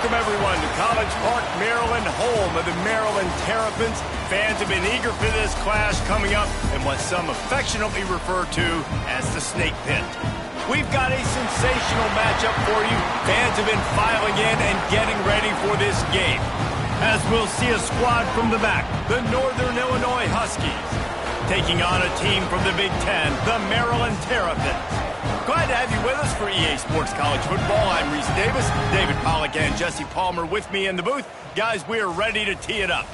Welcome, everyone, to College Park, Maryland, home of the Maryland Terrapins. Fans have been eager for this clash coming up in what some affectionately refer to as the Snake Pit. We've got a sensational matchup for you. Fans have been filing in and getting ready for this game. As we'll see a squad from the back, the Northern Illinois Huskies, taking on a team from the Big Ten, the Maryland Terrapins. Glad to have you with us for EA Sports College Football. I'm Reese Davis, David Pollack and Jesse Palmer with me in the booth. Guys, we are ready to tee it up.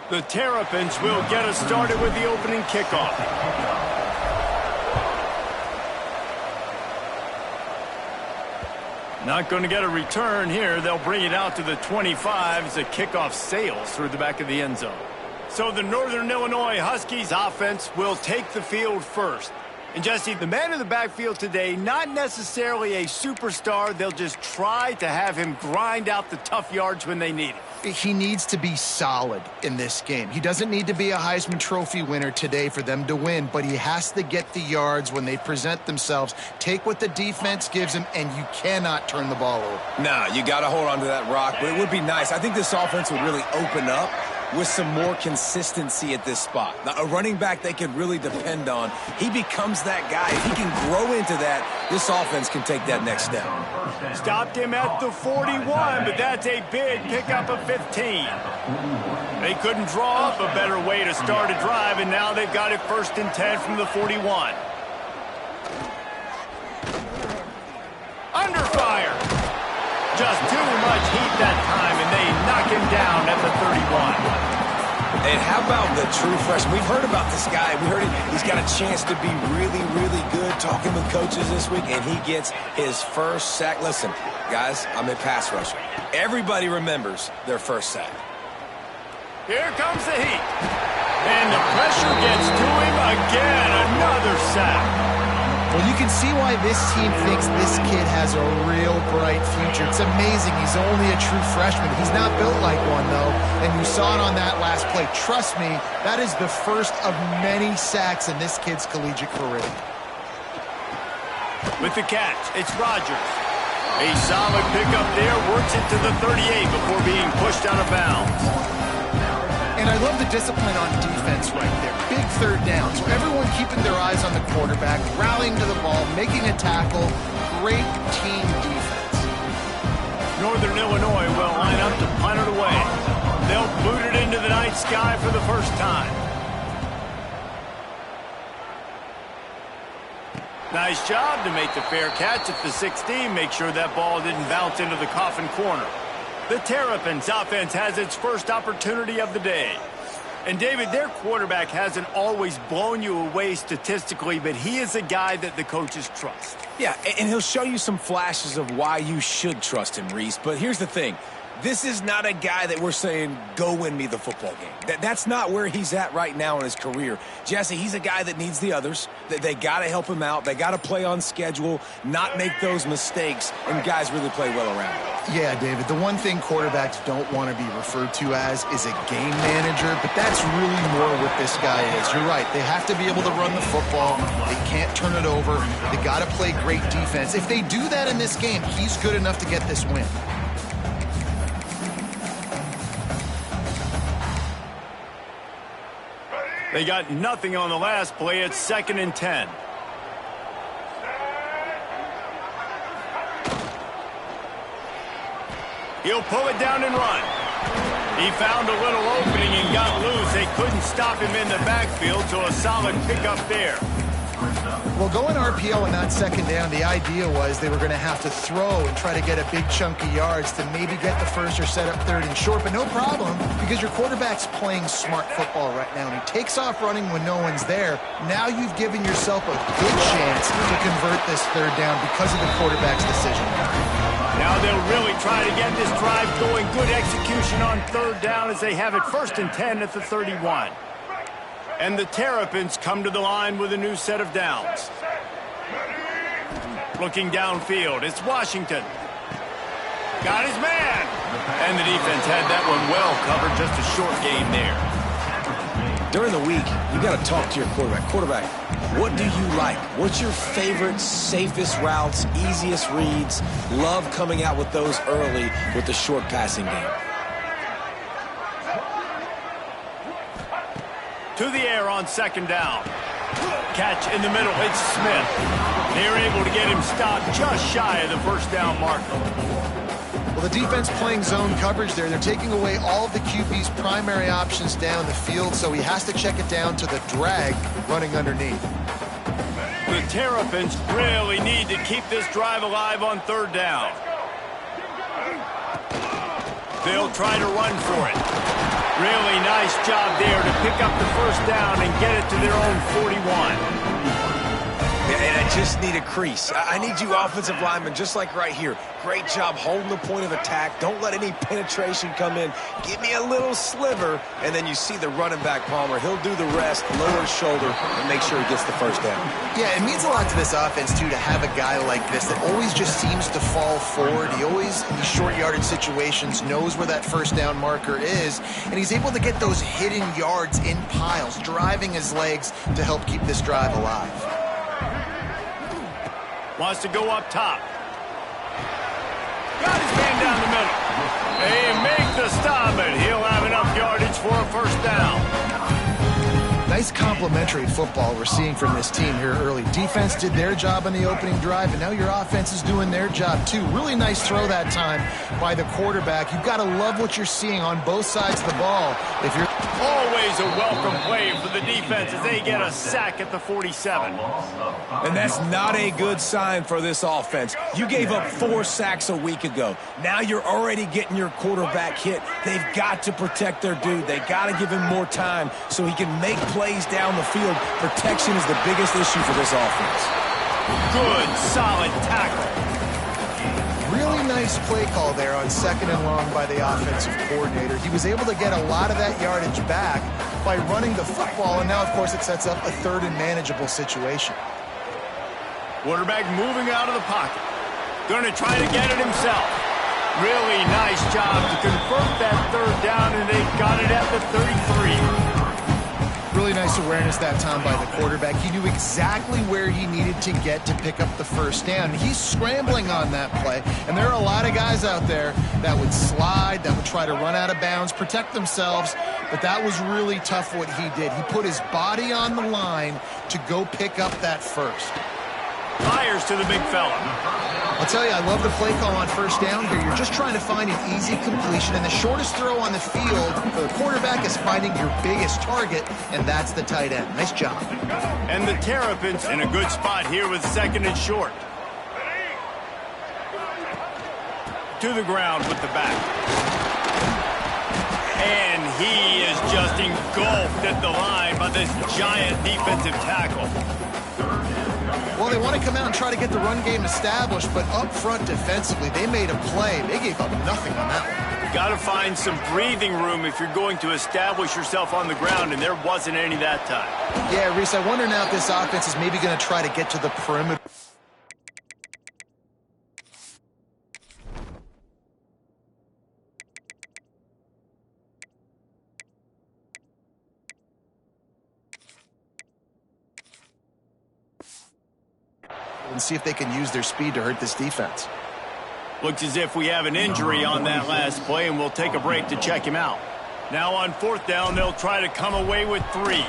The Terrapins will get us started with the opening kickoff. Not going to get a return here. They'll bring it out to the 25 as the kickoff sails through the back of the end zone. So the Northern Illinois Huskies offense will take the field first. And Jesse, the man in the backfield today, not necessarily a superstar. They'll just try to have him grind out the tough yards when they need it. He needs to be solid in this game. He doesn't need to be a Heisman Trophy winner today for them to win, but he has to get the yards when they present themselves. Take what the defense gives him, and you cannot turn the ball over. Nah, you got to hold on to that rock, but it would be nice. I think this offense would really open up with some more consistency at this spot. Now, a running back they can really depend on. He becomes that guy. If he can grow into that, this offense can take that next step. Stopped him at the 41, but that's a big pickup of 15. They couldn't draw up a better way to start a drive, and now they've got it 1st and 10 from the 41. Under fire. Just too much heat that time, and they knock him down at the 31. And how about the true freshman? We've heard about this guy. We heard he's got a chance to be really, really good. Talking with coaches this week, and he gets his first sack. Listen, guys, I'm a pass rusher. Everybody remembers their first sack. Here comes the heat. And the pressure gets to him again. Another sack. Well, you can see why this team thinks this kid has a real bright future. It's amazing. He's only a true freshman. He's not built like one, though, and you saw it on that last play. Trust me, that is the first of many sacks in this kid's collegiate career. With the catch, it's Rogers. A solid pickup there, works it to the 38 before being pushed out of bounds. And I love the discipline on defense right there. Big 3rd down. So everyone keeping their eyes on the quarterback, rallying to the ball, making a tackle. Great team defense. Northern Illinois will line up to punt it away. They'll boot it into the night sky for the first time. Nice job to make the fair catch at the 16. Make sure that ball didn't bounce into the coffin corner. The Terrapins offense has its first opportunity of the day. And, David, their quarterback hasn't always blown you away statistically, but he is a guy that the coaches trust. Yeah, and he'll show you some flashes of why you should trust him, Reese. But here's the thing. This is not a guy that we're saying, go win me the football game. That's not where he's at right now in his career. Jesse, he's a guy that needs the others. They got to help him out. They got to play on schedule, not make those mistakes, and guys really play well around him. Yeah, David, the one thing quarterbacks don't want to be referred to as is a game manager, but that's really more what this guy is. You're right. They have to be able to run the football. They can't turn it over. They got to play great defense. If they do that in this game, he's good enough to get this win. They got nothing on the last play. It's 2nd and 10. He'll pull it down and run. He found a little opening and got loose. They couldn't stop him in the backfield, so a solid pickup there. Well, going RPO on that 2nd down, the idea was they were going to have to throw and try to get a big chunk of yards to maybe get the first or set up 3rd and short, but no problem because your quarterback's playing smart football right now, and he takes off running when no one's there. Now you've given yourself a good chance to convert this 3rd down because of the quarterback's decision. Now they'll really try to get this drive going. Good execution on 3rd down as they have it 1st and 10 at the 31. And the Terrapins come to the line with a new set of downs. Looking downfield, it's Washington. Got his man. And the defense had that one well covered, just a short gain there. During the week, you got to talk to your quarterback. Quarterback, what do you like? What's your favorite, safest routes, easiest reads? Love coming out with those early with the short passing game. To the air on second down. Catch in the middle. It's Smith. They're able to get him stopped just shy of the first down marker. Well, the defense playing zone coverage there. They're taking away all of the QB's primary options down the field, so he has to check it down to the drag running underneath. The Terrapins really need to keep this drive alive on third down. They'll try to run for it. Really nice job there to pick up the first down and get it to their own 41. And I just need a crease. I need you offensive linemen, just like right here. Great job holding the point of attack. Don't let any penetration come in. Give me a little sliver, and then you see the running back, Palmer. He'll do the rest, lower his shoulder, and make sure he gets the first down. Yeah, it means a lot to this offense, too, to have a guy like this that always just seems to fall forward. He always, in these short yardage situations, knows where that first down marker is, and he's able to get those hidden yards in piles, driving his legs to help keep this drive alive. Wants to go up top. Got his man down the middle. They make the stop, and he'll have enough yardage for a first down. Nice complementary football we're seeing from this team here early. Defense did their job on the opening drive, and now your offense is doing their job too. Really nice throw that time by the quarterback. You've got to love what you're seeing on both sides of the ball. If you're always a welcome play for the defense as they get a sack at the 47. And that's not a good sign for this offense. You gave up 4 sacks a week ago. Now you're already getting your quarterback hit. They've got to protect their dude. They got to give him more time so he can make plays down the field. Protection is the biggest issue for this offense. Good, solid tackle. Really nice play call there on second and long by the offensive coordinator. He was able to get a lot of that yardage back by running the football, and now, of course, it sets up a third and manageable situation. Quarterback moving out of the pocket. Going to try to get it himself. Really nice job to convert that third down, and they got it at the 33. Really nice awareness that time by the quarterback. He knew exactly where he needed to get to pick up the first down. He's scrambling on that play, and there are a lot of guys out there that would slide, that would try to run out of bounds, protect themselves, but that was really tough what he did. He put his body on the line to go pick up that first. Fires to the big fella. I'll tell you, I love the play call on first down here. You're just trying to find an easy completion, and the shortest throw on the field for the quarterback is finding your biggest target, and that's the tight end. Nice job. And the Terrapins in a good spot here with second and short. To the ground with the back. And he is just engulfed at the line by this giant defensive tackle. Well, they want to come out and try to get the run game established, but up front defensively, they made a play. They gave up nothing on that one. Got to find some breathing room if you're going to establish yourself on the ground, and there wasn't any that time. Yeah, Reese, I wonder now if this offense is maybe going to try to get to the perimeter. And see if they can use their speed to hurt this defense. Looks as if we have an injury on that last play, and we'll take a break to check him out. Now on fourth down, they'll try to come away with 3.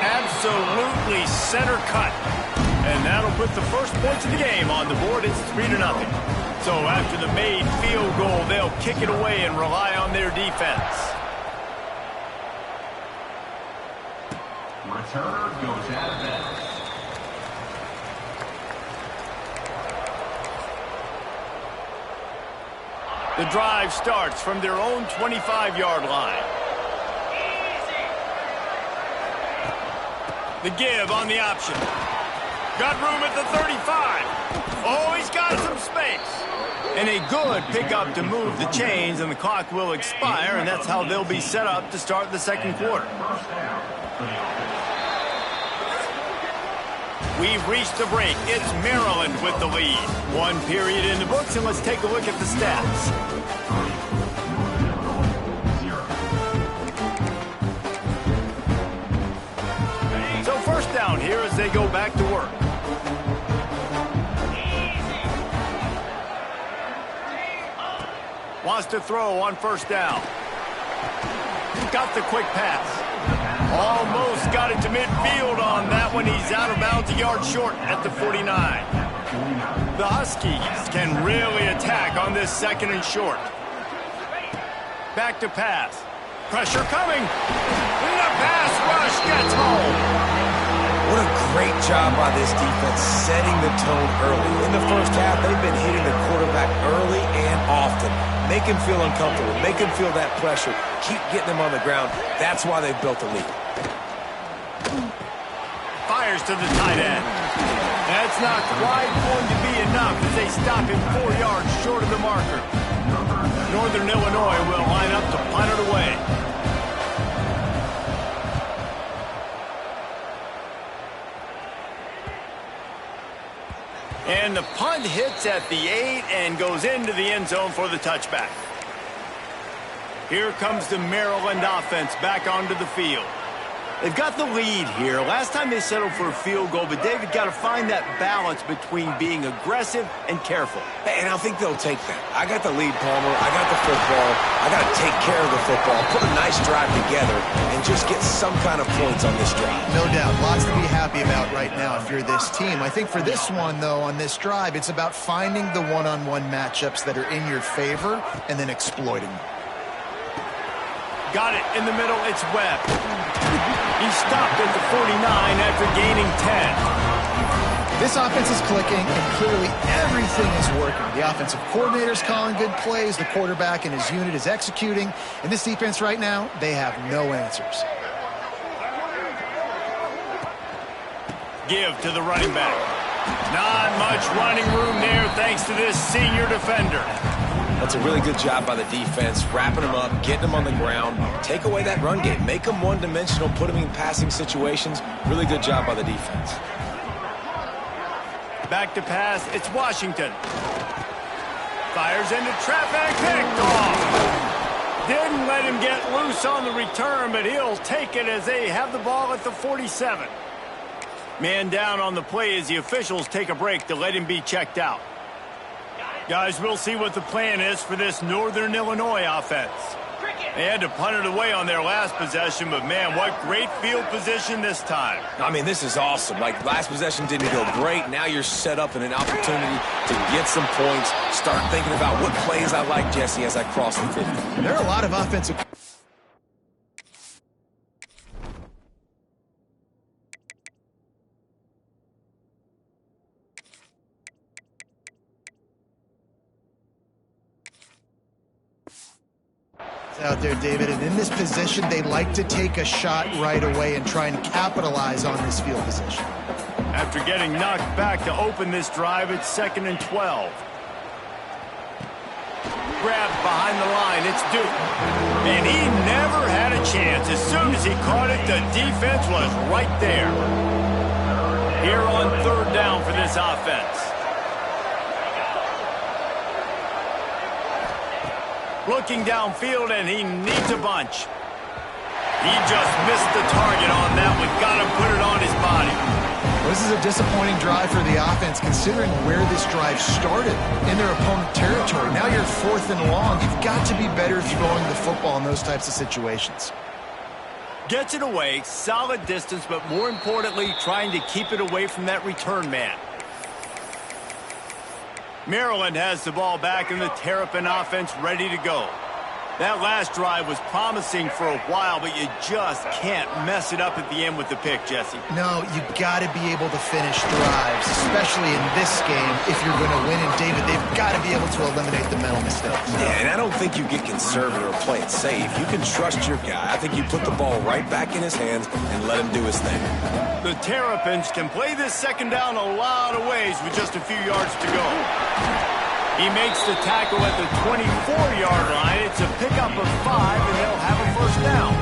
Absolutely center cut. And that'll put the first points of the game on the board. It's 3-0. So after the made field goal, they'll kick it away and rely on their defense. Returner goes out of bounds. The drive starts from their own 25-yard line. The give on the option. Got room at the 35. Oh, he's got some space. And a good pickup to move the chains, and the clock will expire, and that's how they'll be set up to start the second quarter. We've reached the break. It's Maryland with the lead. 1 period in the books, and let's take a look at the stats. as they go back to work. Wants to throw on first down. Got the quick pass. Almost got it to midfield on that one. He's out of bounds, a yard short at the 49. The Huskies can really attack on this second and short. Back to pass. Pressure coming. The pass rush gets home. What a great job by this defense setting the tone early. In the first half, they've been hitting the quarterback early and often. Make him feel uncomfortable. Make him feel that pressure. Keep getting him on the ground. That's why they've built a lead. Fires to the tight end. That's not quite going to be enough as they stop him 4 yards short of the marker. Northern Illinois will line up to punt it away. And the punt hits at the 8 and goes into the end zone for the touchback. Here comes the Maryland offense back onto the field. They've got the lead here. Last time they settled for a field goal, but David got to find that balance between being aggressive and careful. And I think they'll take that. I got the lead, Palmer. I got the football. I got to take care of the football, put a nice drive together, and just get some kind of points on this drive. No doubt. Lots to be happy about right now if you're this team. I think for this one, though, on this drive, it's about finding the one-on-one matchups that are in your favor and then exploiting them. Got it in the middle. It's Webb. He stopped at the 49 after gaining 10. This offense is clicking, and clearly everything is working. The offensive coordinator's calling good plays. The quarterback and his unit is executing. And this defense right now, they have no answers. Give to the running back. Not much running room there thanks to this senior defender. That's a really good job by the defense, wrapping them up, getting them on the ground. Take away that run game. Make them one-dimensional, put them in passing situations. Really good job by the defense. Back to pass. It's Washington. Fires into traffic. Picked off. Didn't let him get loose on the return, but he'll take it as they have the ball at the 47. Man down on the play as the officials take a break to let him be checked out. Guys, we'll see what the plan is for this Northern Illinois offense. They had to punt it away on their last possession, but man, what great field position this time. I mean, this is awesome. Like, last possession didn't go great. Now you're set up in an opportunity to get some points. Start thinking about what plays I like, Jesse, as I cross the 50. There are a lot of offensive... out there, David, and in this position, they like to take a shot right away and try and capitalize on this field position. After getting knocked back to open this drive, it's 2nd and 12. Grabbed behind the line, it's Duke. And he never had a chance. As soon as he caught it, the defense was right there. Here on 3rd down for this offense. Looking downfield, and he needs a bunch. He just missed the target on that one. Got to put it on his body. This is a disappointing drive for the offense, considering where this drive started in their opponent territory. Now you're 4th and long. You've got to be better throwing the football in those types of situations. Gets it away, solid distance, but more importantly, trying to keep it away from that return man. Maryland has the ball back, and the Terrapin offense ready to go. That last drive was promising for a while, but you just can't mess it up at the end with the pick, Jesse. No, you got to be able to finish drives, especially in this game if you're going to win. And, David, they've got to be able to eliminate the mental mistakes. Yeah, and I don't think you get conservative or play it safe. You can trust your guy. I think you put the ball right back in his hands and let him do his thing. The Terrapins can play this 2nd down a lot of ways with just a few yards to go. He makes the tackle at the 24-yard line. It's a pickup of 5, and they'll have a 1st down.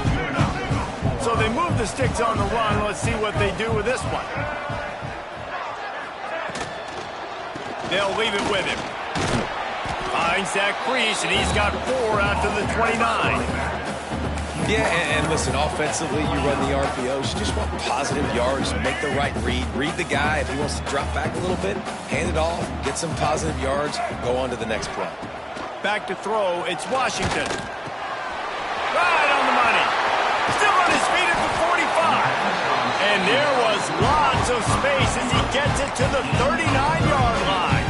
So they move the sticks on the run. Let's see what they do with this one. They'll leave it with him. Finds that crease, and he's got 4 out to the 29. Yeah, and listen, offensively, you run the RPOs. You just want positive yards, make the right read the guy. If he wants to drop back a little bit, hand it off, get some positive yards, go on to the next play. Back to throw, it's Washington. Right on the money. Still on his feet at the 45. And there was lots of space as he gets it to the 39-yard line.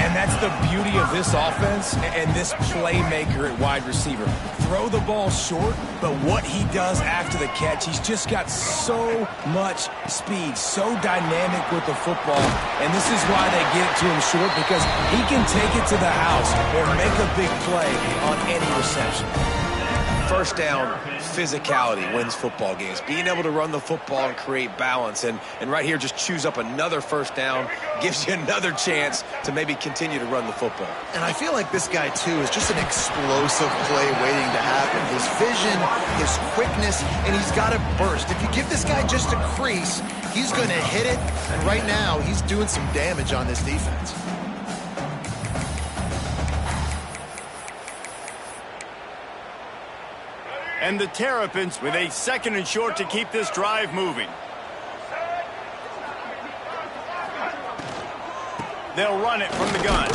And that's the beauty of this offense and this playmaker at wide receiver. Throw the ball short, but what he does after the catch, he's just got so much speed, so dynamic with the football. And this is why they get it to him short, because he can take it to the house or make a big play on any reception. First down, physicality wins football games. Being able to run the football and create balance. And right here, just choose up another first down, gives you another chance to maybe continue to run the football. And I feel like this guy, too, is just an explosive play waiting to happen. His vision, his quickness, and he's got to burst. If you give this guy just a crease, he's going to hit it. And right now, he's doing some damage on this defense. And the Terrapins with a 2nd and short to keep this drive moving. They'll run it from the gun.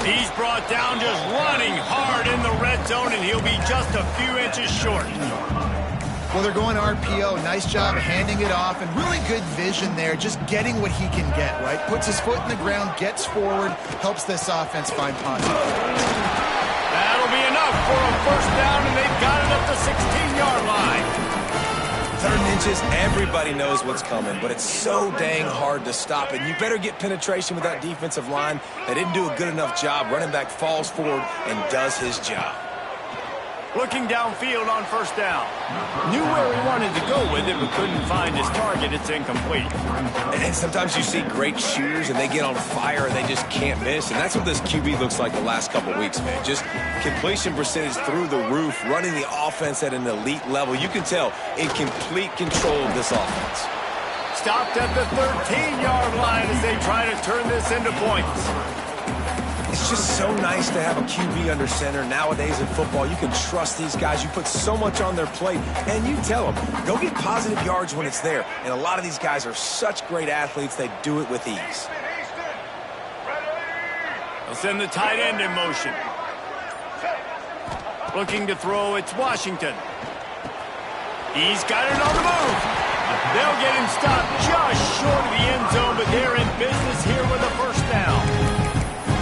He's brought down just running hard in the red zone, and he'll be just a few inches short. Well, they're going RPO. Nice job handing it off, and really good vision there, just getting what he can get, right? Puts his foot in the ground, gets forward, helps this offense find positive. That'll be enough for a first down, and they've got it up the 16-yard line. 3rd and inches, everybody knows what's coming, but it's so dang hard to stop it. You better get penetration with that defensive line. They didn't do a good enough job. Running back falls forward and does his job. Looking downfield on first down. Knew where he wanted to go with it, but couldn't find his target. It's incomplete. And sometimes you see great shooters, and they get on fire, and they just can't miss. And that's what this QB looks like the last couple weeks, man. Just completion percentage through the roof, running the offense at an elite level. You can tell in complete control of this offense. Stopped at the 13-yard line as they try to turn this into points. It's just so nice to have a QB under center. Nowadays in football, you can trust these guys. You put so much on their plate, and you tell them, go get positive yards when it's there. And a lot of these guys are such great athletes, they do it with ease. They'll send the tight end in motion. Looking to throw, it's Washington. He's got it on the move. They'll get him stopped just short of the end zone, but they're in business here with a first down.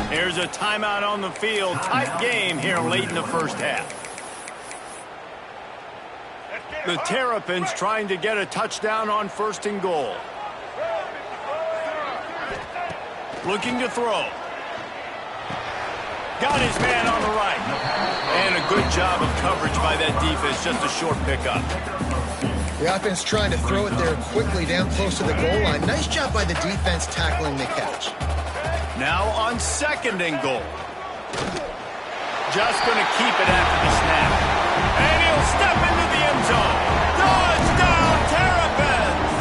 There's a timeout on the field. Tight game here late in the first half. The Terrapins trying to get a touchdown on 1st and goal. Looking to throw. Got his man on the right. And a good job of coverage by that defense. Just a short pickup. The offense trying to throw it there quickly down close to the goal line. Nice job by the defense tackling the catch. Now on 2nd and goal. Just going to keep it after the snap. And he'll step into the end zone. Touchdown, Terrapins!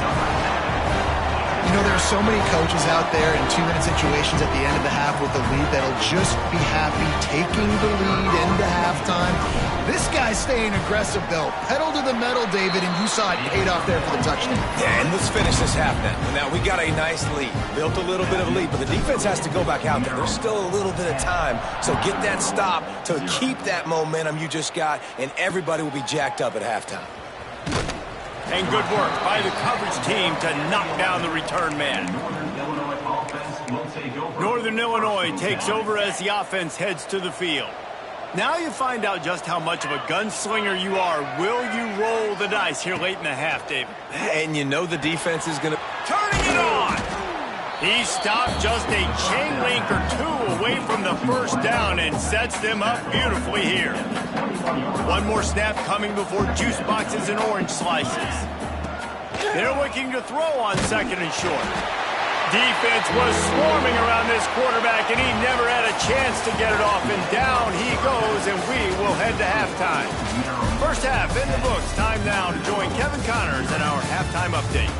You know, there are so many coaches out there in 2-minute situations at the end of the half with the lead that'll just be happy taking the lead into halftime. This guy's staying aggressive, though. Pedal to the metal, David, and you saw it paid off there for the touchdown. Yeah, and let's finish this half now. Now, we got a nice lead. Built a little bit of a lead, but the defense has to go back out there. There's still a little bit of time, so get that stop to keep that momentum you just got, and everybody will be jacked up at halftime. And good work by the coverage team to knock down the return man. Northern Illinois takes over as the offense heads to the field. Now you find out just how much of a gunslinger you are. Will you roll the dice here late in the half, David? And you know the defense is going to... Turning it on! He stopped just a chain link or two away from the first down and sets them up beautifully here. One more snap coming before juice boxes and orange slices. They're looking to throw on 2nd and short. Defense was swarming around this quarterback, and he never had a chance to get it off. And down he goes, and we will head to halftime. First half in the books. Time now to join Kevin Connors in our halftime update.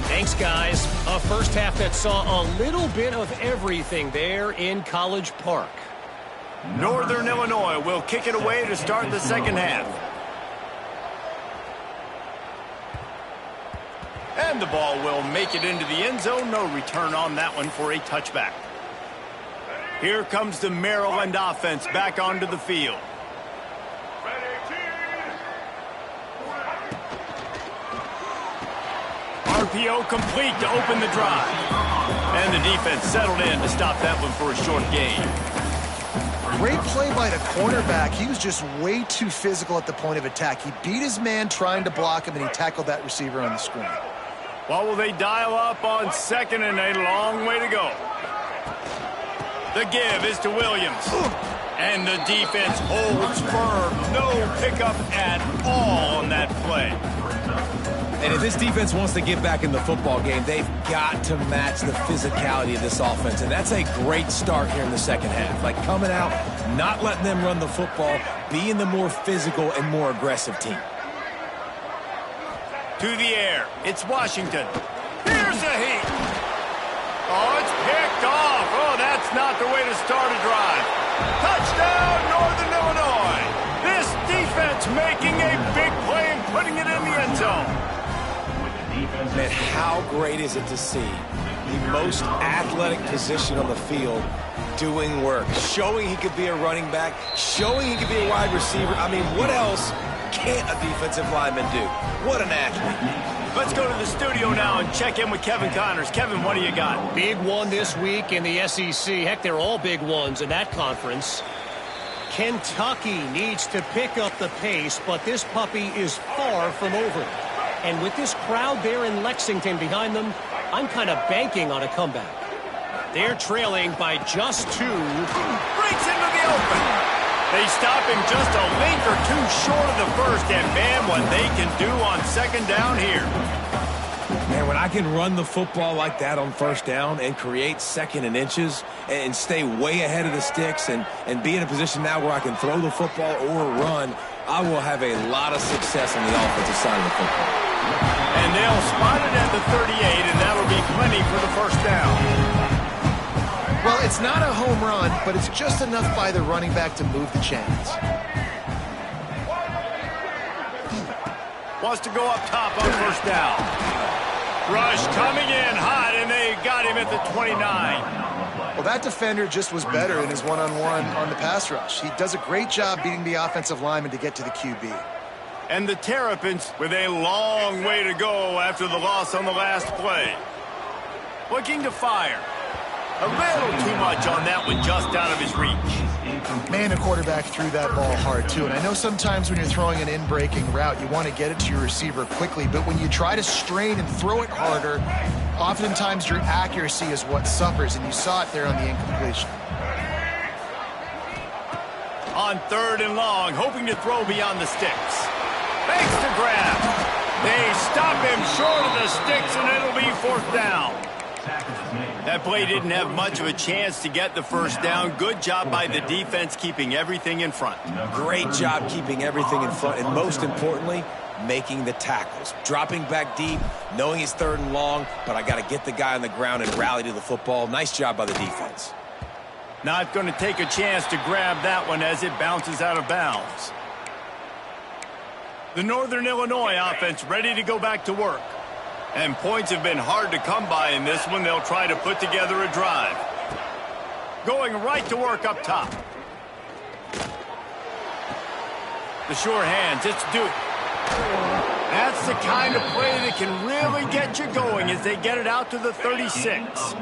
Thanks, guys. A first half that saw a little bit of everything there in College Park. Northern Illinois will kick it away to start the second half. And the ball will make it into the end zone. No return on that one for a touchback. Here comes the Maryland offense back onto the field. RPO complete to open the drive. And the defense settled in to stop that one for a short gain. Great play by the cornerback. He was just way too physical at the point of attack. He beat his man trying to block him, and he tackled that receiver on the screen. What will they dial up on second and a long way to go? The give is to Williams. And the defense holds firm. No pickup at all on that play. And if this defense wants to get back in the football game, they've got to match the physicality of this offense. And that's a great start here in the second half. Like coming out, not letting them run the football, being the more physical and more aggressive team. To the air. It's Washington. Here's a heat. Oh, it's picked off. Oh, that's not the way to start a drive. Touchdown, Northern Illinois. This defense making a big play and putting it in the end zone. Man, how great is it to see the most athletic position on the field doing work, showing he could be a running back, showing he could be a wide receiver. I mean, what else can't a defensive lineman do? What an athlete. Let's go to the studio now and check in with Kevin Connors. Kevin, what do you got? Big one this week in the SEC. Heck, they're all big ones in that conference. Kentucky needs to pick up the pace, but this puppy is far from over. And with this crowd there in Lexington behind them, I'm kind of banking on a comeback. They're trailing by just 2. Breaks into the open. They stop him just a length or two short of the first, and man, what they can do on second down here. Man, when I can run the football like that on first down and create second and inches and stay way ahead of the sticks and be in a position now where I can throw the football or run, I will have a lot of success on the offensive side of the football. And they'll spot it at the 38, and that'll be plenty for the first down. Well, it's not a home run, but it's just enough by the running back to move the chains. Wants to go up top on first down. Rush coming in hot, and they got him at the 29. Well, that defender just was better in his one-on-one on the pass rush. He does a great job beating the offensive lineman to get to the QB. And the Terrapins with a long way to go after the loss on the last play. Looking to fire. A little too much on that one, just out of his reach. Man, the quarterback threw that ball hard, too. And I know sometimes when you're throwing an in-breaking route, you want to get it to your receiver quickly. But when you try to strain and throw it harder, oftentimes your accuracy is what suffers. And you saw it there on the incompletion. On third and long, hoping to throw beyond the sticks. Fakes to grab. They stop him short of the sticks, and it'll be fourth down. That play didn't have much of a chance to get the first down. Good job by the defense keeping everything in front. Great job keeping everything in front, and most importantly, making the tackles. Dropping back deep, knowing it's third and long, but I got to get the guy on the ground and rally to the football. Nice job by the defense. Not going to take a chance to grab that one as it bounces out of bounds. The Northern Illinois offense ready to go back to work. And points have been hard to come by in this one. They'll try to put together a drive. Going right to work up top. The sure hands, it's Duke. That's the kind of play that can really get you going as they get it out to the 36.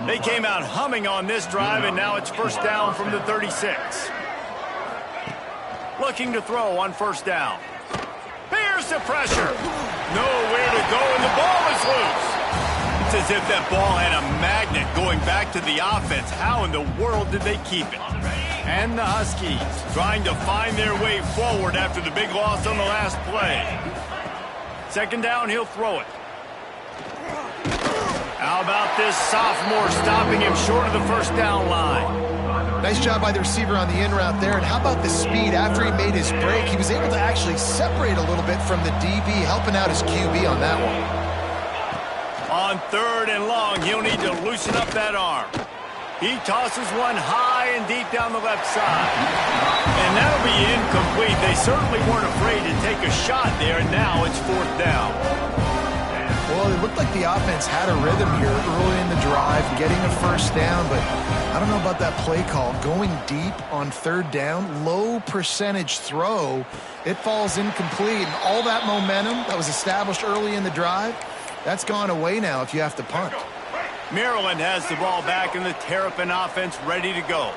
They came out humming on this drive, and now it's first down from the 36. Looking to throw on first down. Here's the pressure. Nowhere to go, and the ball is loose. It's as if that ball had a magnet going back to the offense. How in the world did they keep it? And the Huskies trying to find their way forward after the big loss on the last play. Second down, he'll throw it. How about this sophomore stopping him short of the first down line? Nice job by the receiver on the in route there. And how about the speed? After he made his break, he was able to actually separate a little bit from the DB, helping out his QB on that one. On third and long, he'll need to loosen up that arm. He tosses one high and deep down the left side. And that'll be incomplete. They certainly weren't afraid to take a shot there, and now it's fourth down. Well, it looked like the offense had a rhythm here early in the drive, getting a first down, but I don't know about that play call. Going deep on third down, low percentage throw, it falls incomplete. And all that momentum that was established early in the drive, that's gone away now if you have to punt. Maryland has the ball back and the Terrapin offense ready to go.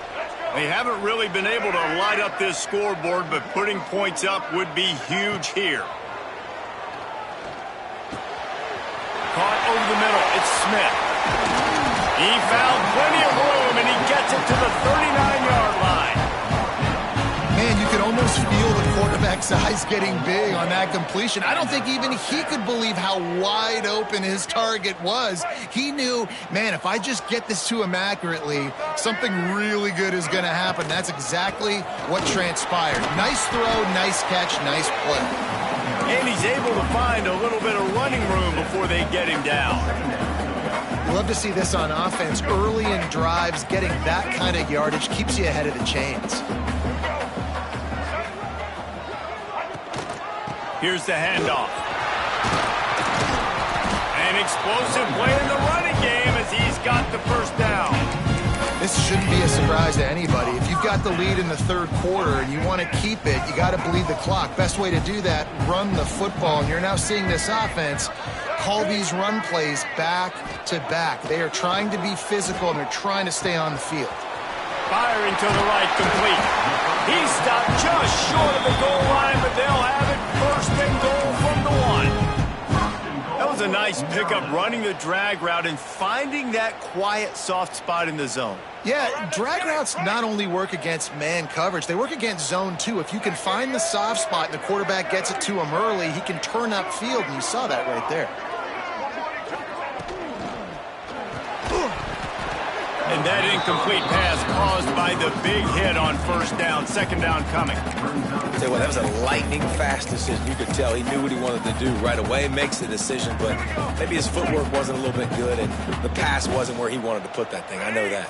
They haven't really been able to light up this scoreboard, but putting points up would be huge here. Caught over the middle. It's Smith. He found plenty of room, and he gets it to the 39-yard line. Man, you could almost feel the quarterback's eyes getting big on that completion. I don't think even he could believe how wide open his target was. He knew, man, if I just get this to him accurately, something really good is going to happen. That's exactly what transpired. Nice throw, nice catch, nice play. And he's able to find a little bit of running room before they get him down. Love to see this on offense. Early in drives, getting that kind of yardage keeps you ahead of the chains. Here's the handoff. An explosive play in the running game as he's got the first down. This shouldn't be a surprise to anybody. If you've got the lead in the third quarter and you want to keep it, you got to bleed the clock. Best way to do that, run the football. And you're now seeing this offense call these run plays back to back. They are trying to be physical and they're trying to stay on the field. Firing to the right, complete. He stopped just short of the goal line, but they'll have it first and goal from the one. That was a nice pickup, running the drag route and finding that quiet, soft spot in the zone. Yeah, drag routes not only work against man coverage, they work against zone too. If you can find the soft spot and the quarterback gets it to him early, he can turn upfield, and you saw that right there. And that incomplete pass caused by the big hit on first down. Second down coming. Tell you what, that was a lightning fast decision. You could tell he knew what he wanted to do right away. Makes the decision, but maybe his footwork wasn't a little bit good, and the pass wasn't where he wanted to put that thing. I know that.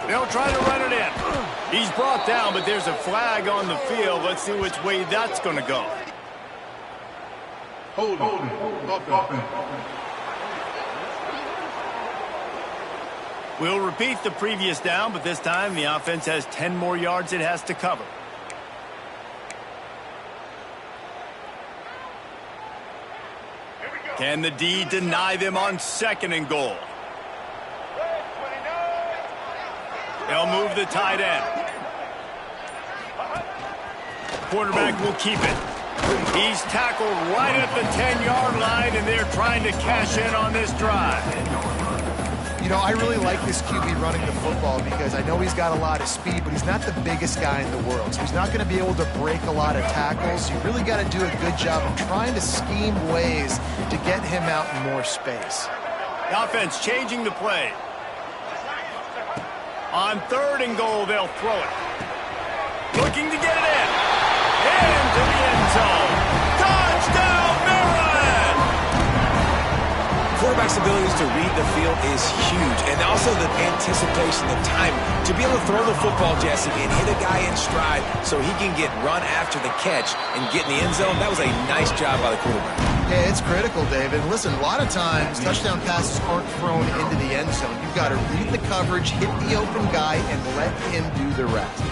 They'll try to run it in. He's brought down, but there's a flag on the field. Let's see which way that's going to go. Hold on. We'll repeat the previous down, but this time the offense has 10 more yards it has to cover. Can the D deny them on second and goal? They'll move the tight end. Quarterback will keep it. He's tackled right at the 10-yard line, and they're trying to cash in on this drive. You know, I really like this QB running the football because I know he's got a lot of speed, but he's not the biggest guy in the world. So he's not going to be able to break a lot of tackles. You really got to do a good job of trying to scheme ways to get him out in more space. The offense changing the play. On third and goal, they'll throw it. Looking to get it in. Into the end zone. Touchdown, Maryland! Quarterback's abilities to read the field is huge, and also the anticipation, the time to be able to throw the football, Jesse, and hit a guy in stride so he can get run after the catch and get in the end zone. That was a nice job by the quarterback. Yeah, it's critical, David. Listen, a lot of times touchdown passes aren't thrown into the end zone. You've got to read the coverage, hit the open guy, and let him do the rest.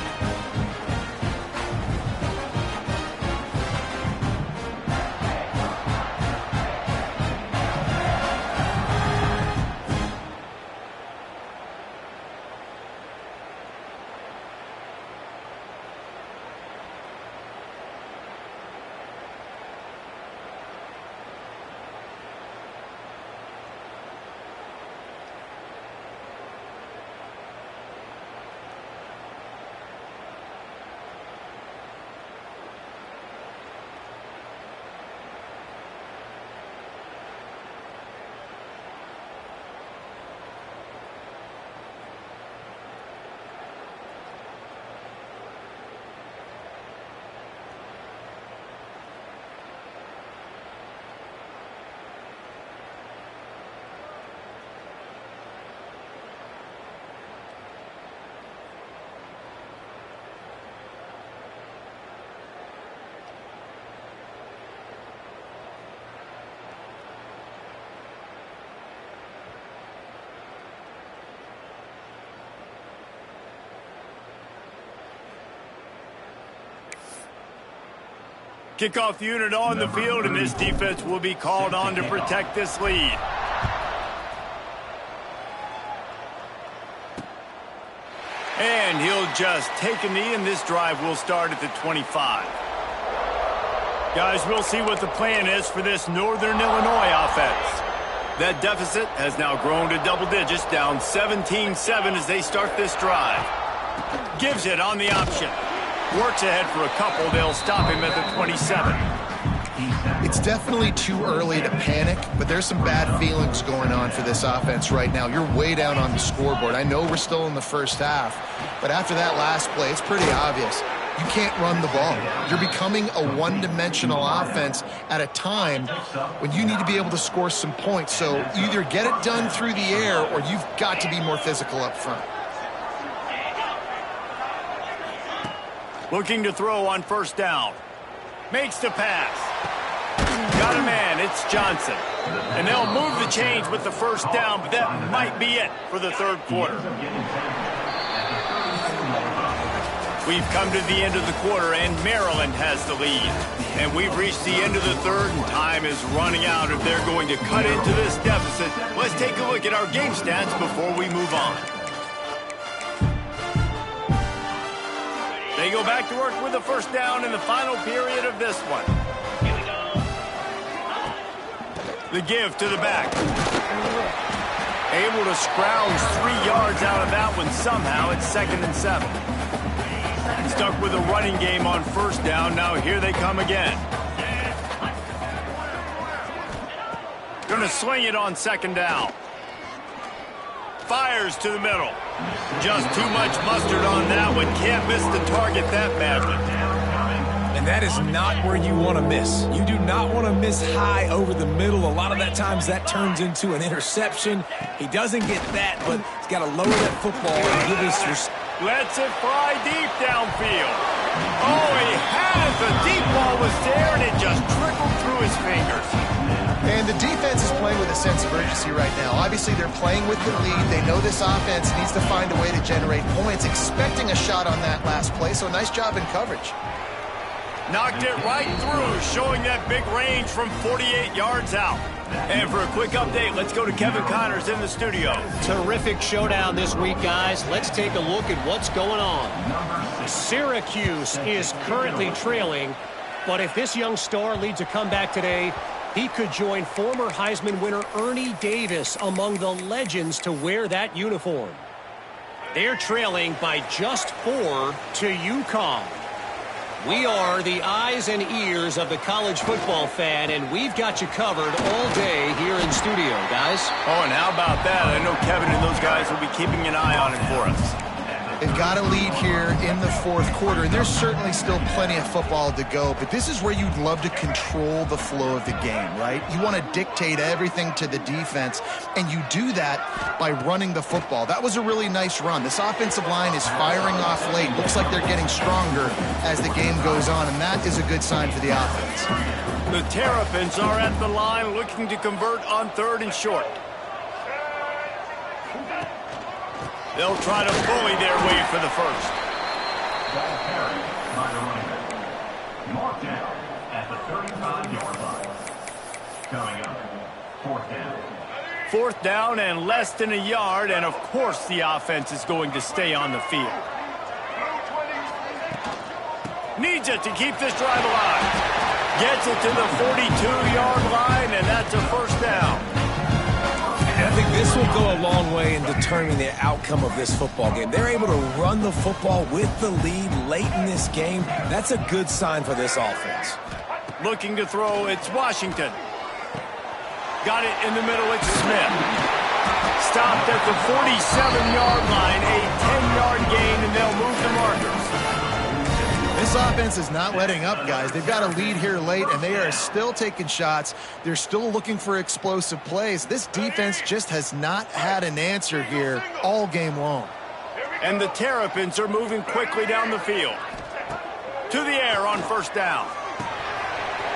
Kickoff unit on the field, and this defense will be called on to protect this lead. And he'll just take a knee, and this drive will start at the 25. Guys, we'll see what the plan is for this Northern Illinois offense. That deficit has now grown to double digits, down 17-7 as they start this drive. Gives it on the option. Works ahead for a couple. They'll stop him at the 27. It's definitely too early to panic, but there's some bad feelings going on for this offense right now. You're way down on the scoreboard. I know we're still in the first half, but after that last play, it's pretty obvious. You can't run the ball. You're becoming a one-dimensional offense at a time when you need to be able to score some points. So either get it done through the air or you've got to be more physical up front. Looking to throw on first down. Makes the pass. Got a man. It's Johnson. And they'll move the chains with the first down, but that might be it for the third quarter. We've come to the end of the quarter, and Maryland has the lead. And we've reached the end of the third, and time is running out if they're going to cut into this deficit. Let's take a look at our game stats before we move on. They go back to work with the first down in the final period of this one. The give to the back. Able to scrounge 3 yards out of that one somehow. It's 2nd and 7. Stuck with a running game on first down. Now here they come again. Going to sling it on 2nd down. Fires to the middle. Just too much mustard on that one. Can't miss the target that badly. And that is not where you want to miss. You do not want to miss high over the middle. A lot of that times that turns into an interception. He doesn't get that, but he's got to lower that football and give us... Lets it fly deep downfield. Oh, he had it. The deep ball was there, and it just trickled through his fingers. And the defense is playing with a sense of urgency right now. Obviously, they're playing with the lead. They know this offense needs to find a way to generate points, expecting a shot on that last play, so nice job in coverage. Knocked it right through, showing that big range from 48 yards out. And for a quick update, let's go to Kevin Connors in the studio. Terrific showdown this week, guys. Let's take a look at what's going on. Syracuse is currently trailing, but if this young star leads a comeback today, he could join former Heisman winner Ernie Davis among the legends to wear that uniform. They're trailing by just 4 to UConn. We are the eyes and ears of the college football fan, and we've got you covered all day here in studio, guys. Oh, and how about that? I know Kevin and those guys will be keeping an eye on it for us. They've got a lead here in the fourth quarter, and there's certainly still plenty of football to go, but this is where you'd love to control the flow of the game, right? You want to dictate everything to the defense, and you do that by running the football. That was a really nice run. This offensive line is firing off late. Looks like they're getting stronger as the game goes on, and that is a good sign for the offense. The Terrapins are at the line looking to convert on 3rd and short. They'll try to bully their way for the first. Ball carried by the running back. Marked down at the 35-yard line. Coming up, 4th down. 4th down and less than a yard, and of course the offense is going to stay on the field. Needs it to keep this drive alive. Gets it to the 42-yard line, and that's a first down. I think this will go a long way in determining the outcome of this football game. They're able to run the football with the lead late in this game. That's a good sign for this offense. Looking to throw, it's Washington. Got it in the middle, it's Smith. Stopped at the 47-yard line, a 10-yard gain, and they'll move the markers. This offense is not letting up, guys. They've got a lead here late, and they are still taking shots. They're still looking for explosive plays. This defense just has not had an answer here all game long. And the Terrapins are moving quickly down the field. To the air on first down.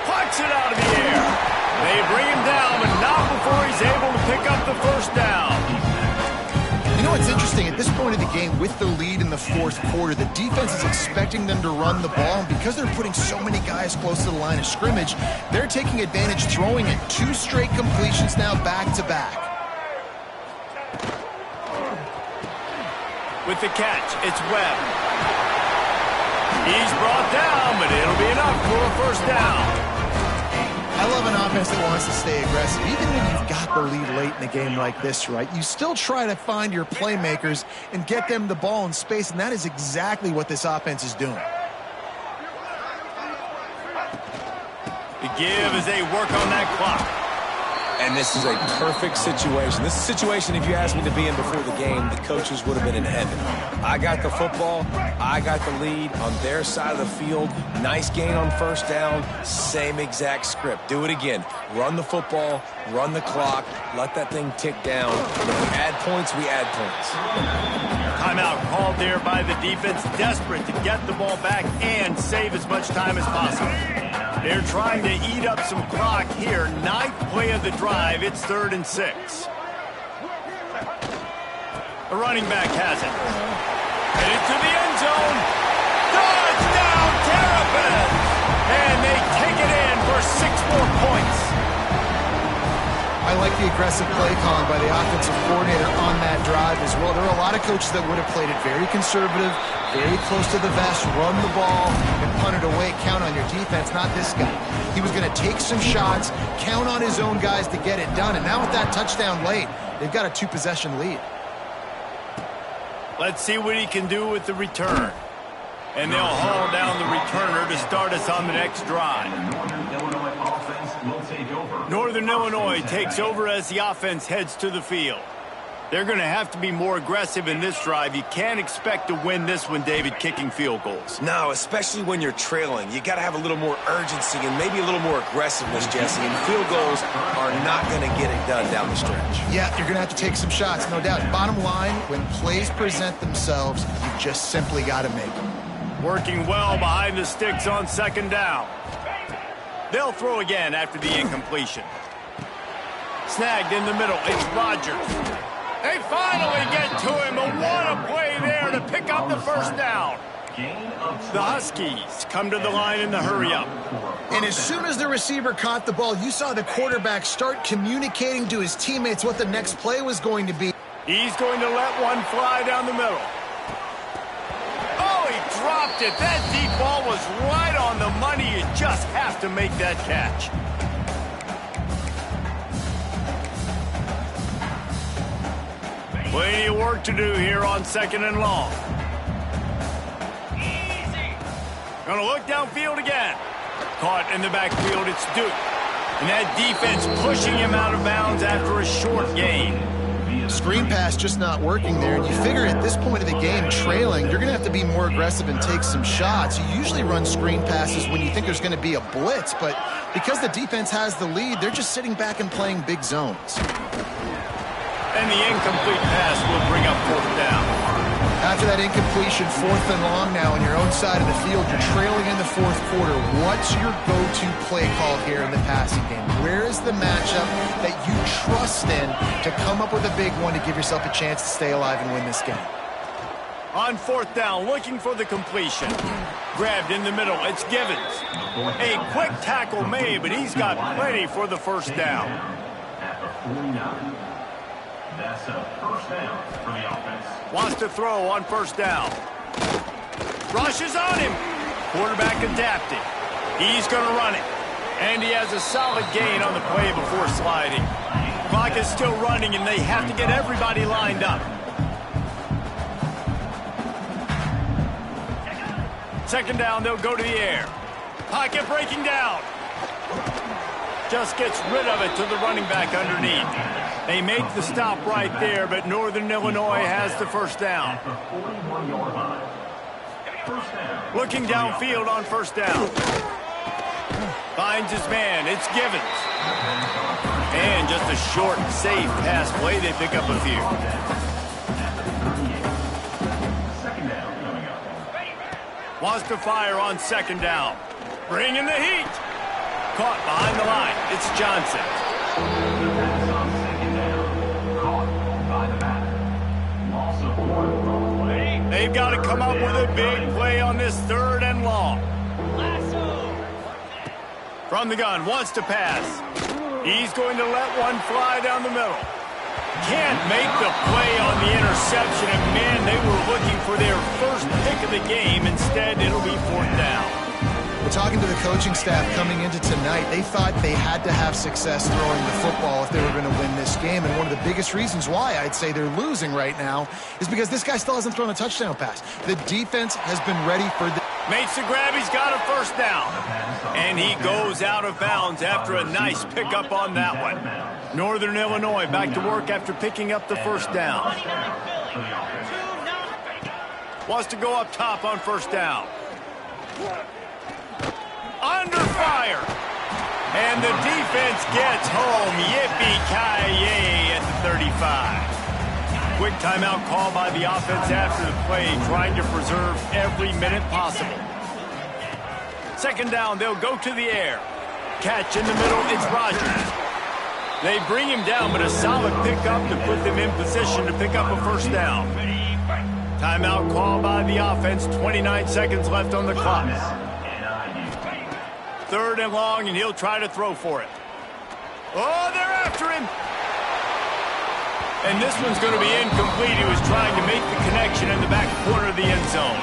Plucks it out of the air. They bring him down, but not before he's able to pick up the first down. You know what's interesting interesting. At this point of the game, with the lead in the fourth quarter, the defense is expecting them to run the ball, and because they're putting so many guys close to the line of scrimmage, they're taking advantage, throwing it. 2 straight completions now back-to-back. With the catch, it's Webb. He's brought down, but it'll be enough for a first down. I love an offense that wants to stay aggressive. Even when you've got the lead late in a game like this, right, you still try to find your playmakers and get them the ball in space, and that is exactly what this offense is doing. The give as they work on that clock. And this is a perfect situation. This is a situation, if you asked me to be in before the game, the coaches would have been in heaven. I got the football. I got the lead on their side of the field. Nice gain on first down. Same exact script. Do it again. Run the football. Run the clock. Let that thing tick down. If we add points, we add points. Timeout called there by the defense, desperate to get the ball back and save as much time as possible. They're trying to eat up some clock here. 9th play of the drive. It's 3rd and 6. The running back has it. Headed to the end zone. Touchdown, Terrapins! And they take it in for 6 more points. I like the aggressive play calling by the offensive coordinator on that drive as well. There are a lot of coaches that would have played it very conservative, very close to the vest, run the ball, and punt it away. Count on your defense, not this guy. He was going to take some shots, count on his own guys to get it done. And now with that touchdown late, they've got a 2-possession lead. Let's see what he can do with the return. And they'll haul down the returner to start us on the next drive. Northern Illinois takes over as the offense heads to the field. They're going to have to be more aggressive in this drive. You can't expect to win this one, David, kicking field goals. No, especially when you're trailing. You got to have a little more urgency and maybe a little more aggressiveness, Jesse. And field goals are not going to get it done down the stretch. Yeah, you're going to have to take some shots, no doubt. Bottom line, when plays present themselves, you just simply got to make them. Working well behind the sticks on 2nd down. They'll throw again after the incompletion. Snagged in the middle. It's Rodgers. They finally get to him, and what a play there to pick up the first down. The Huskies come to the line in the hurry-up. And as soon as the receiver caught the ball, you saw the quarterback start communicating to his teammates what the next play was going to be. He's going to let one fly down the middle. Oh, he dropped it. That deep ball was right on the money. You just have to make that catch. Plenty of work to do here on 2nd and long. Gonna look downfield again. Caught in the backfield, it's Duke. And that defense pushing him out of bounds after a short gain. Screen pass just not working there. And you figure at this point of the game, trailing, you're going to have to be more aggressive and take some shots. You usually run screen passes when you think there's going to be a blitz, but because the defense has the lead, they're just sitting back and playing big zones. And the incomplete pass will bring up 4th down. After that incompletion, 4th and long now on your own side of the field, you're trailing in the 4th quarter. What's your go-to play call here in the passing game? Where is the matchup that you trust in to come up with a big one to give yourself a chance to stay alive and win this game? On 4th down, looking for the completion. Grabbed in the middle, it's Givens. A quick tackle made, but he's got plenty for the first down. At the 49. That's a first down for the offense. Wants to throw on 1st down. Rushes on him. Quarterback adapting. He's going to run it. And he has a solid gain on the play before sliding. Clock is still running, and they have to get everybody lined up. 2nd down, they'll go to the air. Pocket breaking down. Just gets rid of it to the running back underneath. They make the stop right there, but Northern Illinois has the first down. Looking downfield on 1st down. Finds his man. It's Givens. And just a short, safe pass play. They pick up a few. Wants to fire on 2nd down. Bringing the heat. Caught behind the line. It's Johnson. They've got to come up with a big play on this 3rd and long. From the gun, wants to pass. He's going to let one fly down the middle. Can't make the play on the interception, and man, they were looking for their first pick of the game. Instead, it'll be 4th down. We're talking to the coaching staff coming into tonight. They thought they had to have success throwing the football if they were going to win this game. And one of the biggest reasons why I'd say they're losing right now is because this guy still hasn't thrown a touchdown pass. The defense has been ready for the... Makes the grab. He's got a 1st down. And he goes out of bounds after a nice pickup on that one. Northern Illinois back to work after picking up the 1st down. Wants to go up top on 1st down. Under fire. And the defense gets home. Yippee-ki-yay at the 35. Quick timeout call by the offense after the play, trying to preserve every minute possible. 2nd down, they'll go to the air. Catch in the middle, it's Rogers. They bring him down, but a solid pickup to put them in position to pick up a 1st down. Timeout call by the offense, 29 seconds left on the clock. 3rd and long, and he'll try to throw for it. Oh, they're after him. And this one's going to be incomplete. He was trying to make the connection in the back corner of the end zone.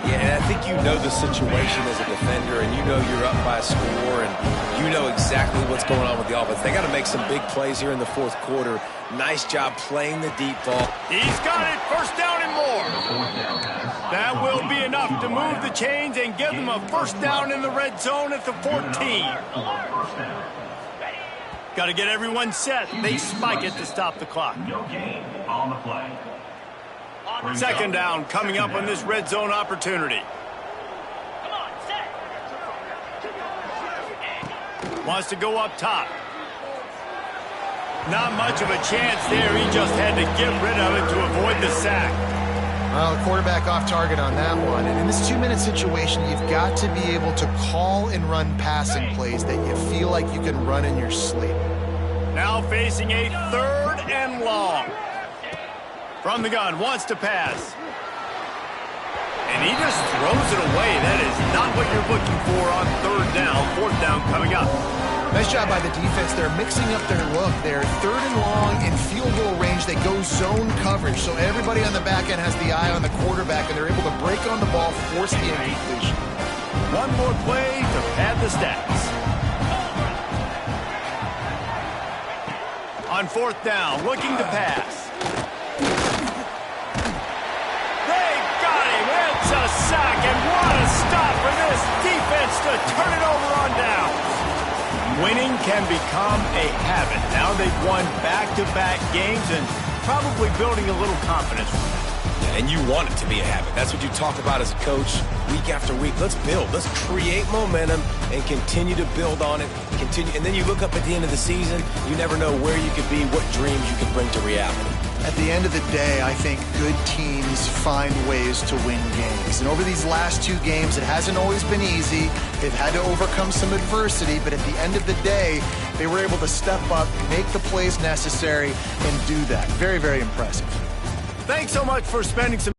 Yeah, and I think you know the situation as a defender, and you know you're up by a score, and you know exactly what's going on with the offense. They got to make some big plays here in the 4th quarter. Nice job playing the deep ball. He's got it. 1st down and more. That will be enough to move the chains and give them a 1st down in the red zone at the 14. Got to get everyone set. They spike it to stop the clock. No gain on the play. 2nd down coming up on this red zone opportunity. Wants to go up top. Not much of a chance there. He just had to get rid of it to avoid the sack. Well, the quarterback off target on that one. And in this 2-minute situation, you've got to be able to call and run passing plays that you feel like you can run in your sleep. Now facing a 3rd and long. From the gun, wants to pass. And he just throws it away. That is not what you're looking for on 3rd down. 4th down coming up. Nice job by the defense. They're mixing up their look. They're 3rd and long in field goal range. They go zone coverage. So everybody on the back end has the eye on the quarterback, and they're able to break on the ball, force the incompletion. One more play to pad the stats. On 4th down, looking to pass. They got him. It's a sack, and what a stop for this defense to turn it over on downs. Winning can become a habit. Now they've won back-to-back games and probably building a little confidence. And you want it to be a habit. That's what you talk about as a coach week after week. Let's build. Let's create momentum and continue to build on it. And then you look up at the end of the season, you never know where you could be, what dreams you could bring to reality. At the end of the day, I think good teams find ways to win games. And over these last 2 games, it hasn't always been easy. They've had to overcome some adversity, but at the end of the day, they were able to step up, make the plays necessary, and do that. Very, very impressive. Thanks so much for spending some